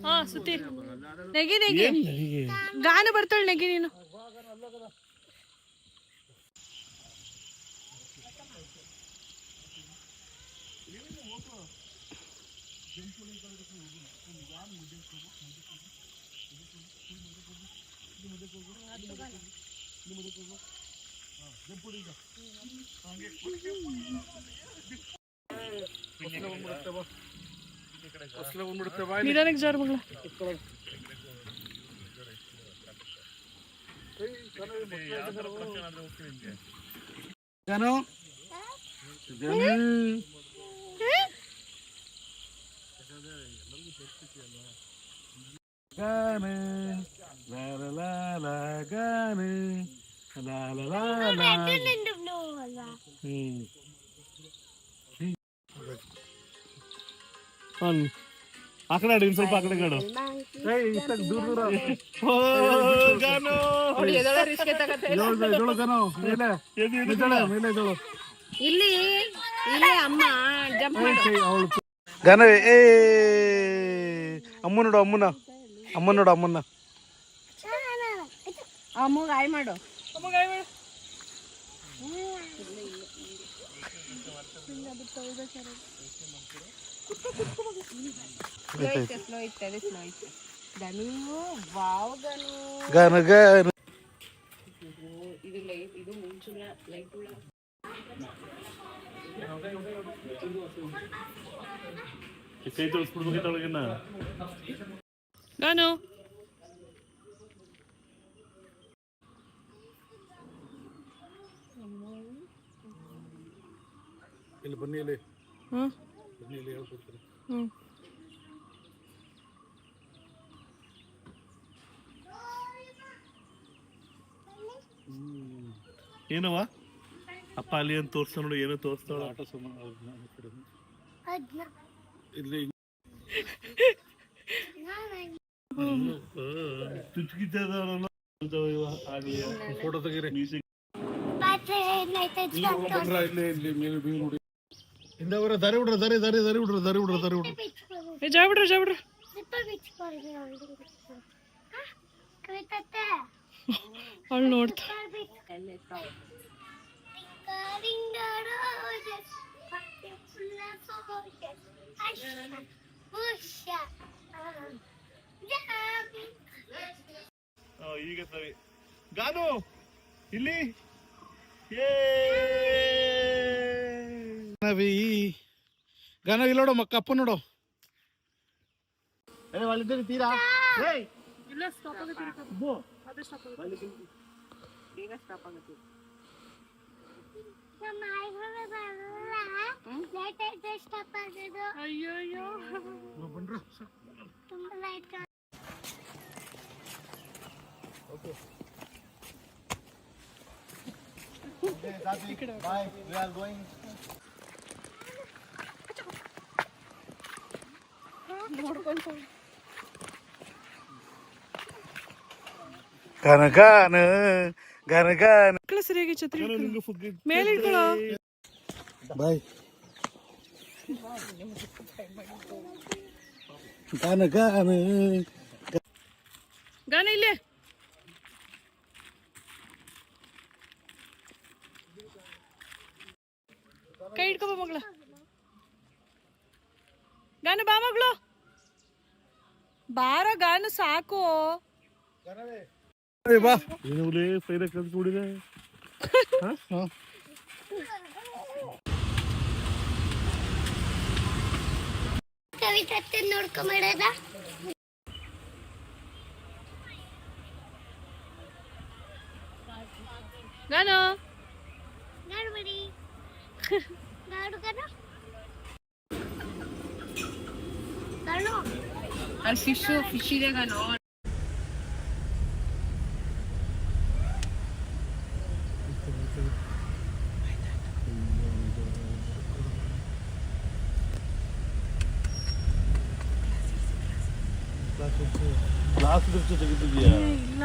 ಹಾ ಸುತ್ತಿ ನೆಗಿ ನೆಗಿ ಗಾನ ಬರ್ತಾಳೆ ನೆಗಿ ನೀನು. ನಿಧಾನಕ್ಕೆ ಜಾರು ಮಗಳ. ಆ ಕಡೆ ಆಡು, ಸ್ವಲ್ಪ ಆ ಕಡೆ ಕಾಡು. ಗಾನವೇ ಏ ಅಮ್ಮ ನೋಡು, ಅಮ್ಮನ ನೋಡು, ಅಮ್ಮನ. ಅಮ್ಮಗ ಆಯ್ ಮಾಡು. ಗಾನ ಗಾನ ಕೈ ತೋರಿಸ್ಬಿಡ್ಬೇಕಿತ್ತೊಳಗಿನ್ನ. ಗಾನು ಇಲ್ಲಿ ಬನ್ನಿ, ಇಲ್ಲಿ ಬನ್ನಿ, ಇಲ್ಲಿ ಹೇಳ್ಕೊಡ್ತೀನಿ. ಏನವ ಅಪ್ಪ ಅಲ್ಲಿ ಅಂತ ತೋರಿಸ್ತಾ ನೋಡು, ಏನೋ ತೋರಿಸ್ತಾಳ. ಆಟ ಇಲ್ಲಿ ಫೋಟೋ ತೆಗೀರಿ. ಹಿಂದೆ ದಾರಿ ಬಿಡ್ರ, ದಾರಿ ದಾರಿ ದಾರಿ ಬಿಡ್ರ, ದಾರಿ ಬಿಡ್ರ, ದಾರಿ ಬಿಡ್ರ. ಜಾ ಬಿಡ್ರ, ಜಾ ಬಿಡ್ರ. ಅವಳು ನೋಡ್ತಾ ಈಗ ಸರಿ. ಗಾನು ಇಲ್ಲಿ ಗಾನ ಇಲ್ಲಿ ನೋಡು, ಮಕ್ಕ ಅಪ್ಪ ನೋಡು. ತೀರಾ ಅಯ್ಯೋ Bye. We are going. ಗಾನ ಗಾನ ಗಾನ ಗಾನ. ಸರಿಯಾಗಿ ಛತ್ರಿ ಮೇಲೆ ಇಟ್ಕೊಳ್ಳೋ. ಬಾಯ್. ಗಾನ ಗಾನ ಗಾನ ಇಲ್ಲೇ. ಕೈ ಇಟ್ಕೊಬ ಮಗಳ. ಗಾನ ಬಾ ಮಗಳು, ಬಾರ ಗಾನ ಸಾಕು. ಬಾ. ಏನೂಲೇ ಫೈದ ಕಲ್ತು ಕೂಡಿದೆ. ಕವಿತೆ ನೋಡ್ಕೊಂಬೇಡ. ಗಾನ ನೋಡ್ಬಿಡಿ, ನೋಡ್ಕನ ಅಲ್ಲಿ ಫಿಶ್ ಇದೆ ಗಾನೋ. ಗ್ಲಾಸ್ ತೆಗೆದಿದ್ಯಾ? ಇಲ್ಲ,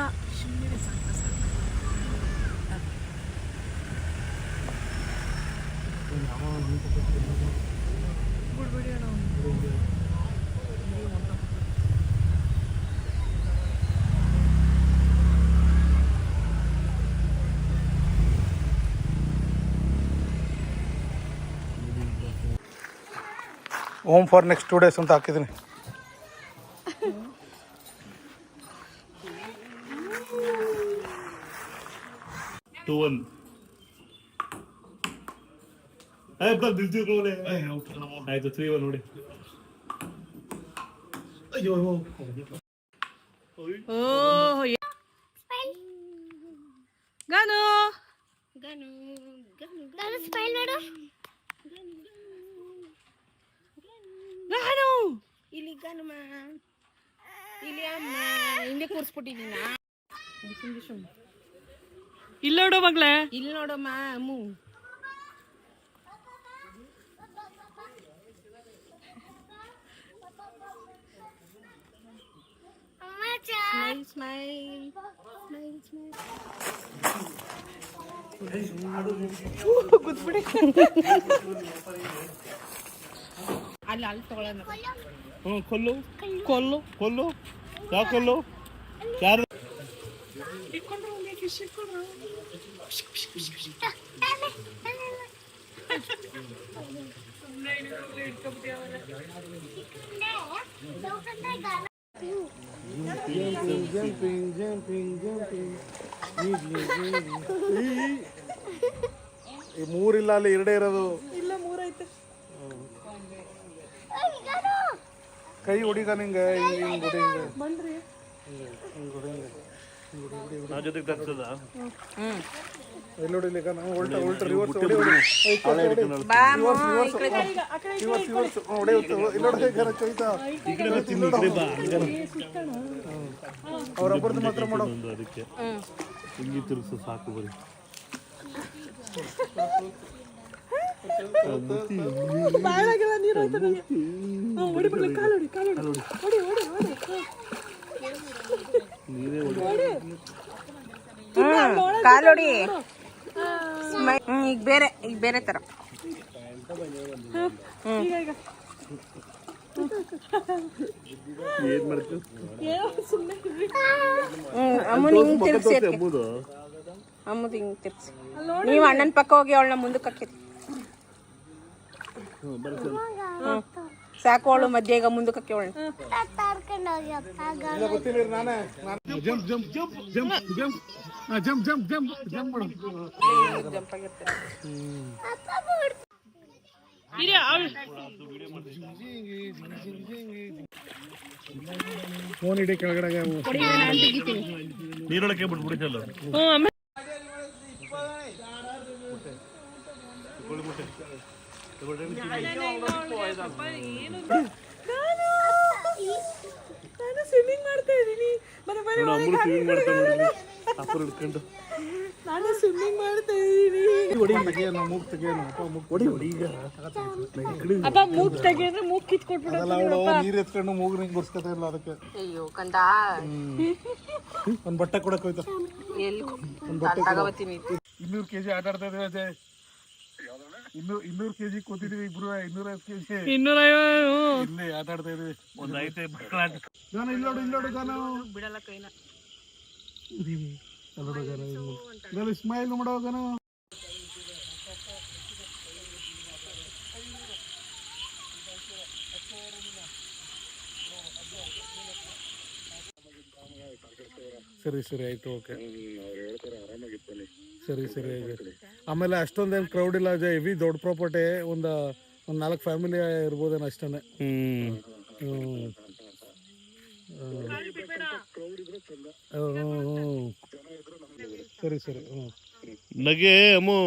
ಹೋಮ್ ಫಾರ್ ನೆಕ್ಸ್ಟ್ 2 days ಅಂತ ಹಾಕಿದ್ದೀನಿ. ಆಯ್ತು 3-1 ನೋಡಿ. ಅಯ್ಯೋ ಓಹ್ ಗಾನು ನಾನು ಸ್ಮೈಲ್ ಮಾಡು. ಗಾನು ಇಲ್ಲಿ ಗನುಮ ಇಲ್ಲಿ ಅಮ್ಮ ಹಿಂದೆ ಕೂರ್ಸ್ಬಿಟ್ಟಿದ್ದೀನ. ಇಲ್ಲ ನೋಡು ಮಗ್ಳೆ. ಇಲ್ಲಿ ನೋಡಮ್ಮ ಅಮ್ಮು. ಅಮ್ಮ ಚಾ ಸ್ಮೈಲ್ ಸ್ಮೈಲ್ ಸ್ಮೈಲ್ ಅಲ್ಲಿ ಅಲ್ಲಿ ತಗೊಳ್ಳೋಣ. ಕೊಲ್ಲು ಕೊಲ್ಲು ಕೊಲ್ಲು ಯಾವ ಕೊಲ್ಲು ಯಾರು ಈ ಮೂರಿಲ್ಲ ಅಲ್ಲಿ 2 ಇರೋದು. ಇಲ್ಲ 3 ಐತೆ. ಕೈ ಹೊಡಿಗ ನಿಂಗೆ ಹಿಂಗೆ ಹೊಡಿ ಹಿಂಗೆ ಬಂದ್ರಿ ನಾ ಜೊತೆಗೆ ತಗ್ಸದ ಎಲ್ಲಿ ಹೊಡಿಲಿಕ್ಕ ನಾವು ಉಲ್ಟ ರಿವರ್ಸ್ ಹೊಡಿ ಹೊಡಿ ಅವ್ರೊಬ್ಬರದ್ದು ಮಾತ್ರ ಮಾಡೋ. ಅದಕ್ಕೆ ಹಿಂಗಿ ತಿರುಗಿಸು ಸಾಕು ಬರೀ. ಬಾಳಾಗೆಲ್ಲ ನೀರು ಹೋಯ್ತು ನನಗೆ. ಹೊಡಿ ಮಗ್ಳೆ, ಕಾಲು ಹೊಡಿ ಕಾಲು ಹೊಡಿ ಹೊಡಿ ಹೊಡಿ ಹೊಡಿ. ನೀವೇ ಹೊಡಿ. ಕಾಲೊಡಿ. ಈಗ ಬೇರೆ ತರ. ಈಗ ಈಗ ಏನ್ ಮಾಡ್ತು ಸುಮ್ಮನೆ ಅಮ್ಮನ ಹಿಂಗ್ ತಿರ್ಗ್ಸಿ. ಅಮ್ಮದು ಅಮ್ಮದು ಹಿಂಗ್ ತಿರ್ಗ್ಸಿ. ನೀವು ಅಣ್ಣನ ಪಕ್ಕ ಹೋಗಿ ಅವಳನ್ನ ಮುಂದಕ್ಕೆ ಹಾಕಿರಿ. ಸಾಕು ಅವಳು ಮಧ್ಯೆ ಈಗ ಮುಂದಕ್ಕೆ ಹಾಕಿ ಅವಳನ್ನ. ತಾರ್ಕೊಂಡು ಹೋಗ್ಯಪ್ಪ ಗೊತ್ತಿಲ್ಲ ನಾನೇ jump jump jump jump jump jump jump jump jump ಮಾಡು. ಜಂಪ್ ಆಗಿರ್ತಾರೆ. ಫೋನ್ ಇಡಿ ಕೆಳಗಡೆ ನೀರೊಳಗೆ ಬಿಟ್ಬಿಡಿಸಲ್ಲ. ನಾನು ಸ್ವಿಮ್ಮಿಂಗ್ ಮಾಡ್ತಾ ಇದ್ದೀನಿ. ಅಮ್ಮರು ಸ್ವಿಮ್ಮಿಂಗ್ ಮಾಡ್ತಾ ನೋಡಿ ಅಪ್ಪರು ಹಿಡ್ಕೊಂಡು. ನಾನು ಸ್ವಿಮ್ಮಿಂಗ್ ಮಾಡ್ತಾ ಇದ್ದೀನಿ. ಹೊಡಿ ತೆಗಿಯೋಣ ಮೂಗ್ ತೆಗಿಯೋಣ ಅಪ್ಪ ಮೂಗ್ ಹೊಡಿ ಹೊಡಿ ಈಗ ಅಪ್ಪ ಮೂಗ್ ತೆಗೆದ್ರೆ ಮೂಗ್ ಕಿತ್ಕೊಟ್ಬಿಡು. ಅದೆಲ್ಲ ಅವಳು ನೀರು ಎತ್ಕೊಂಡು ಮೂಗ್ ಹಿಂಗೆ ಗುರ್ಸ್ಕೊತಾ ಇಲ್ಲ ಅದಕ್ಕೆ. ಅಯ್ಯೋ ಕಂದ ಒಂದು ಬಟ್ಟೆ ಕೊಡಕ್ಕೆ ಹೋಯ್ತು. ಎಲ್ಲಿ ತಗೋಬತ್ತೀನಿ. 200 kg ಆಟ ಆಡ್ತಾ ಇದ್ದೀವಿ ಅಜಯ್. 200 kg ಕೂತಿದೀವಿ ಇಬ್ರು. 250 kg 250 ಇಲ್ಲಿ ಆಟ ಆಡ್ತಾ ಇದೀವಿ. ಒಂದು ಐತೆ ಮಕ್ಕಳ ಗಾನ ಇಲ್ಲೋಡು ಗಾನ ಬಿಡಲ್ಲ ಕೈನ. ಗಾನ ಸ್ಮೈಲ್ ಮಾಡೋ ಗಾನ. ಸರಿ ಆಯ್ತು ಓಕೆ. ಸರಿ ಆಮೇಲೆ ಅಷ್ಟೊಂದೇನು ಕ್ರೌಡ್ ಇಲ್ಲ ಅಜಯ್. ಹೆವಿ ದೊಡ್ಡ ಪ್ರಾಪರ್ಟಿ. ಒಂದು 4 ಫ್ಯಾಮಿಲಿ ಇರ್ಬೋದೇನೋ ಅಷ್ಟೇ. ಸರಿ ನಗೆ ಅಮ್ಮು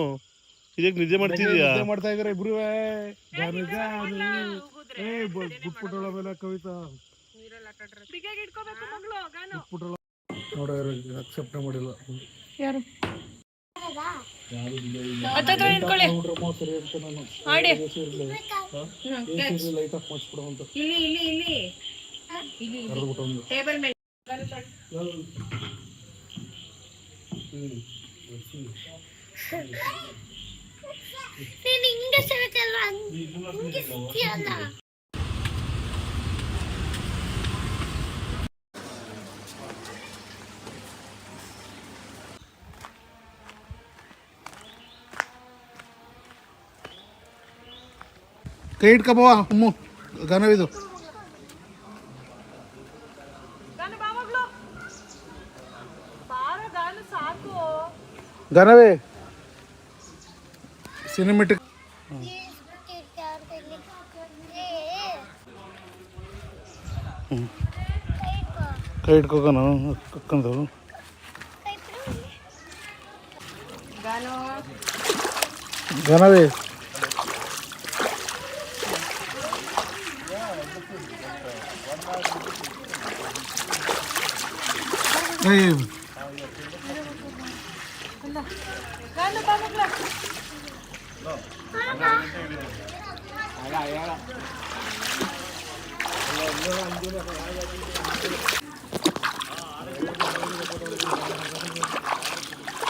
ಇದಕ್ಕೆ ನಿಜೆ ಮಾಡ್ತಿದ್ಯಾ? ಮಾಡ್ತಾ ಇದಾರೆ ಇಬ್ರು. ಬಿಟ್ಬಿಟ್ಟಳ ಮೇಲೆ ಕವಿತಾ ನೋಡ ಅಕ್ಸೆಪ್ಟ್ ಮಾಡಿಲ್ಲ ಯಾರು. ಲೈಟ್ ಆಫ್ ಮಾಡಿಸ್ಬಿಡು ಅಂತ ಟೇಬಲ್ ಮೇಲೆ ನೀನು ಹಿಂಗೆ ಸರಿಕಲ್ವಾ ಹಿಂಗೆ ಸಿಕ್ಕಿಯಲ್ಲ. ಕೈ ಇಟ್ಕೋ ಅಮ್ಮು. ಗಾನವಿದು ಗಾನವೇ ಸಿನಿಮೆಟಿಕ್ ಕೈ ಇಟ್ಕೋಕನು ಕಕ್ಕಂದು ಗಾನವೇ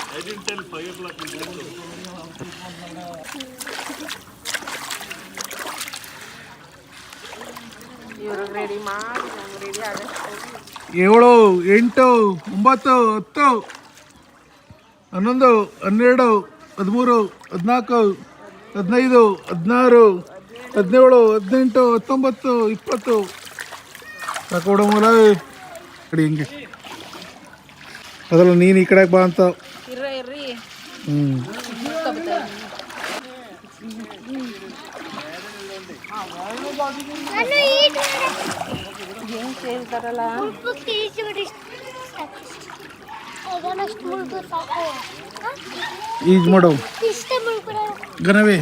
I didn't tell 5 o'clock. ಇವ್ರು ರೆಡಿ ಮಾಡಿ ನಂಗೆ ರೆಡಿ ಆಗಷ್ಟು 7 8 9 10 11 12 13 14 15 16 17 18 19 20 ಸಾಕೋಡ ಮೂಲ ಕಡೆ ಹಿಂಗೆ ಅದಲ್ಲ ನೀನು ಈ ಕಡೆ ಬಾ ಅಂತ ಇರ್ರಿ ಹೆಂಗ್ ಸೇರ್ತಾರಲ್ಲ ಈಗ ಮಾಡು ಗನವೇ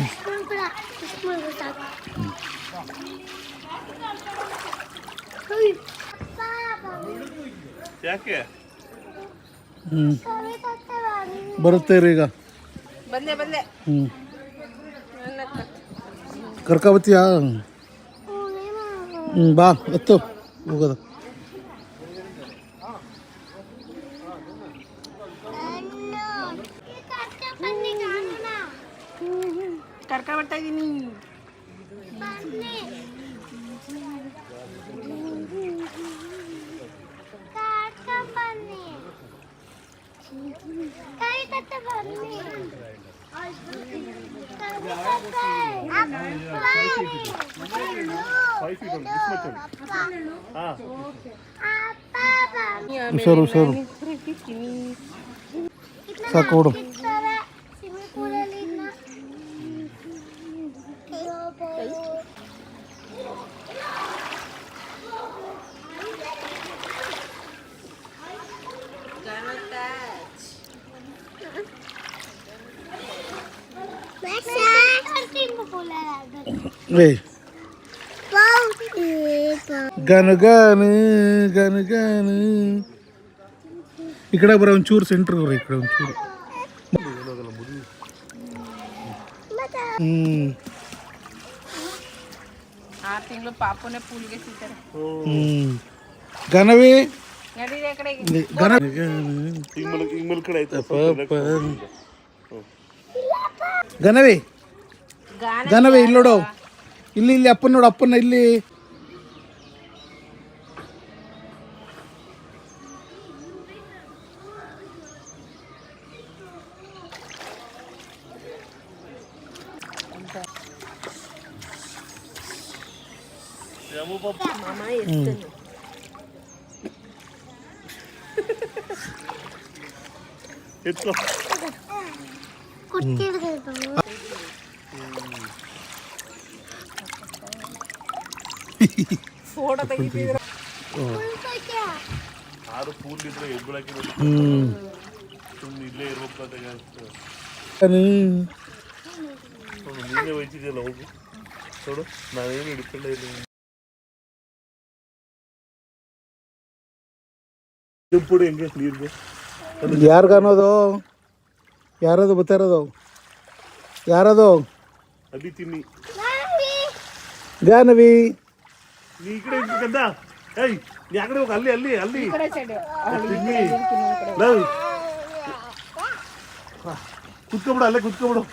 ಯಾಕೆ ಬರುತ್ತೆ ರೀ ಈಗ ಬಂದೆ ಕರ್ಕೊಬತ್ತೀಯಾ ಬಾ ಎತ್ತು ಹೋಗೋದು ಕರ್ಕ ಬರ್ತಾ ಇದೀನಿ ಹುಷಾರು ಸಾಕು ಬಿಡು ಗನಗಾನು ಗನಗಾನು ಈ ಕಡೆ ಬರೋ ಒಂಚೂರು ಸೆಂಟ್ರ್ ಬರೋ ಈ ಕಡೆ ಒಂಚೂರು 6 ತಿಂಗಳು ಪಾಪುನೇ ಪೂಲ್ಗೆ ಸಿಗ್ತಾರೆ ಗನವಿ ನಡೀರಿ ಆ ಕಡೆಗೆ ಗನವಿ ಗನವಿ ಇಲ್ಲಿ ನೋಡು ಇಲ್ಲಿ ಅಪ್ಪನ ನೋಡು ಅಪ್ಪನ ಇಲ್ಲಿ ಮಾಮ ಎಷ್ಟು ಎತ್ಕೋ ಫೋಟೋ ತೆಗಿತಿದ್ರು 6 ಪೂಲ್ ಇದ್ರೆ ಎದ್ಬಿಡಕ್ಕೆ ಸುಮ್ಮನೆ ಇಲ್ಲೇ ಇರ್ಬೇಕು ಅಂತ ನೀನೇ ಹೋಯ್ತಿದ್ಯಲ್ಲ ಹೋಗು ನೋಡು ನಾನೇನು ಹಿಡ್ಕೊಂಡೇ ಇಲ್ಲ ಪುಡಿ ಹೆಂಗೆ ನೀರಿಗೆ ಯಾರಿಗನ್ನೋದು ಯಾರದು ಬರ್ತಾರದು ಯಾರದು ಅದಿ ತಿನ್ನಿ ಜಾಹ್ನವಿ ನೀ ಈ ಕಡೆ ಇರ್ಬೇಕಂತ ಏಯ್ ನೀ ಆ ಕಡೆ ಹೋಗಿ ಅಲ್ಲಿ ಅಲ್ಲಿ ಅಲ್ಲಿ ತಿನ್ನಿ ಕುತ್ಕೊಬಿಡು ಅಲ್ಲೇ ಕುತ್ಕೊಬಿಡು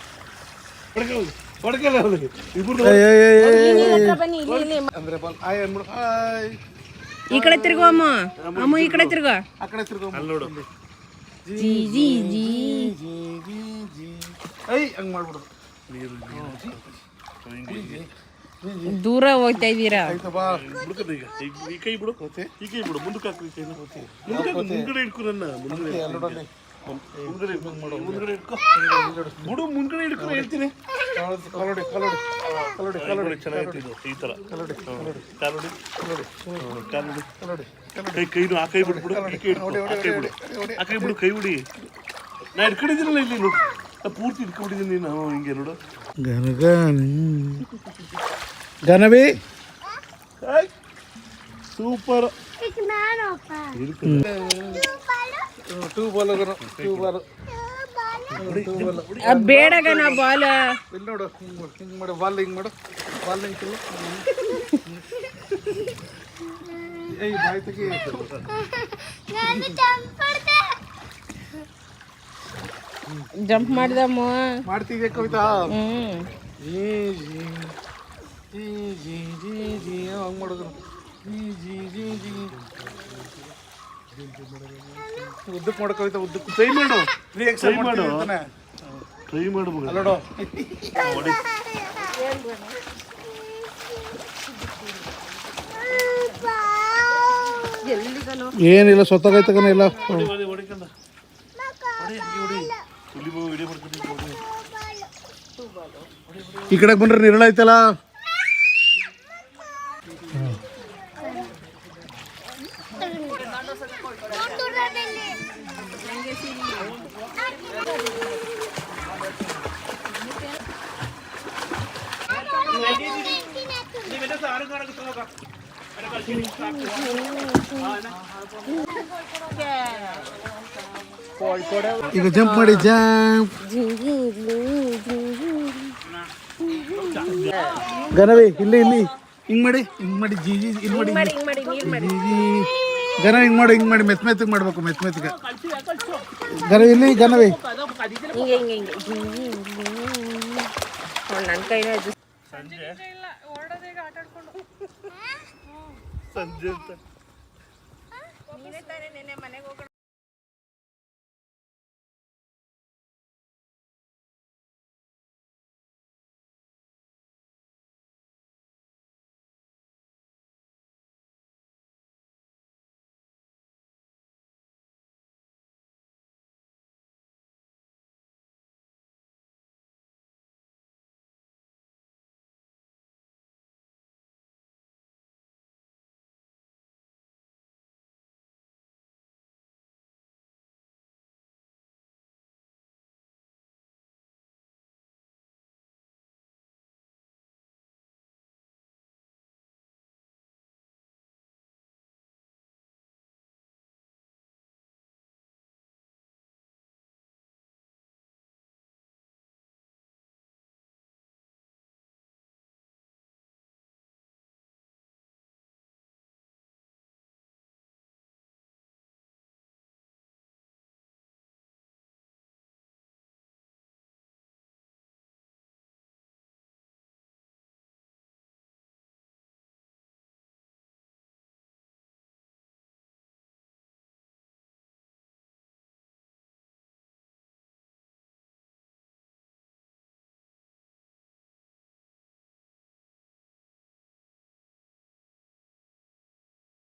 ಹೊಡ್ಕಲ್ಲ ಅವ್ರಿಗೆ ಇಬ್ರು ಬನ್ನಿ ಇಲ್ಲಿ ಅಂದ್ರೆ ಹಾಯ್ ಅಂದ್ಬಿಡು ಹಾಯ್ ಈ ಕಡೆ ತಿರ್ಗೋ ಅಮ್ಮ ಅಮ್ಮ ಈ ಕಡೆ ತಿರ್ಗೋ ಆ ಕಡೆ ತಿರ್ಗೋ ಅಲ್ಲಿ ನೋಡು ಜಿ ಜಿ ಜಿ ಐ ಹಂಗೆ ಮಾಡ್ಬಿಡು ನೀರು ದೂರ ಹೋಗ್ತಾ ಇದ್ದೀರಾ. ಆಯ್ತಾ ಬಾ. ಬಿಡ್ಕದ ಈಗ ಈ ಕೈ ಬಿಡು, ಈ ಕೈ ಬಿಡು, ಮುಂದಕ್ಕೆ ಹಾಕ್ರಿ ಕೈನ. ಮುಂದ್ಗಡೆ ಇಟ್ಕೊ ನನ್ನ, ಮುಂದ್ಗಡೆ ಮುಂದ್ಗಡೆ ಇಟ್ಕೊ ಬಿಡು, ಮುಂದ್ಗಡೆ ಇಟ್ಕೊ ಹೇಳ್ತೀನಿ. ಕಾಲೋಡಿ ಚೆನ್ನಾಗೈತೆ ಇದು, ಈ ಥರ ಕಾಲೋಡಿ ಕೈನು ಆ ಕೈ ಬಿಡ್ಬಿಡು, ಈ ಕೈ ಇಟ್ಕೊ, ಆ ಕೈ ಬಿಡು, ಕೈ ಬಿಡಿ. ನಾ ಇಟ್ಕೊಂಡಿದ್ದೀನಲ್ಲ ಇಲ್ಲಿ ನೋಡು, ನಾ ಪೂರ್ತಿ ಇಟ್ಕೊಂಡಿದ್ದೀನಿ ನಾವು ಹಿಂಗೆ ನೋಡು. ಗನವಿ ಸೂಪರ್. ಈಗ ನಾನು ಅಪ್ಪ. ಟೂ ಬಾಲ್ ಬೇಡ ಗಣ ಬಾಲ್. ಇಲ್ಲಿ ನೋಡು, ಹಿಂಗ್ ಮಾಡು ಬಾಲ್, ಹಿಂಗ್ ಮಾಡು ಬಾಲ್, ಹಿಂಗ್ ಏಯ್ ಬಾಯ್ ತೆಗಿ. ನಾನು ಜಂಪ್ ಮಾಡ್ದೆ. ಜಂಪ್ ಮಾಡ್ದಮ್ಮ. ಮಾಡ್ತಿದ್ದೆ ಕವಿತಾ. ಹ್ಮ್ ಜೀ ಹಂಗೆ ಮಾಡೋದು. ಉದ್ದಕ್ಕೆ ಮಾಡೋ ಕವಿತಾ, ಉದ್ದಕ್ಕೆ ಟ್ರೈ ಮಾಡು, ಟ್ರೈ ಮಾಡು, ಟ್ರೈ ಮಾಡು ಮಗ. ಅಲ್ಲೋಡು. ಹೊಡಿ. ಏನಿಲ್ಲ, ಸೊತ್ತಾಗೈತಗನ ಇಲ್ಲ. ಹೊಡಿಕಂದ ವಿಡಿಯೋ ಮಾಡ್ತೀನಿ. ಈ ಕಡೆಗೆ ಬಂದ್ರೆ ನಿರಳ ಐತಲ್ಲ. ಈಗ ಜಂಪ್ ಮಾಡಿ, ಜಂಪ್. ಗನವಿ ಇಲ್ಲಿ ಹಿಂಗ್ ಮಾಡಿ, ಜಿ ಇಲ್ಲಿ ಮಾಡಿ, ಗನ ಹಿಂಗ್ ಮಾಡಿ ಮೆತ್ಮೆತ್ತಿಗೆ ಮಾಡ್ಬೇಕು, ಮೆತ್ಮೆತ್ತಿಗೆ. ಗನವಿ ಇಲ್ಲಿ, ಗನವಿ ಹಿಂಗೆ ನನ್ನ ಕೈನ ಸಂಜೆ ಸಂಜೆ ಅಂತ ನೀನೇ ತಾನೇ ನೆನ್ನೆ ಮನೆಗೆ ಹೋಗೋಣ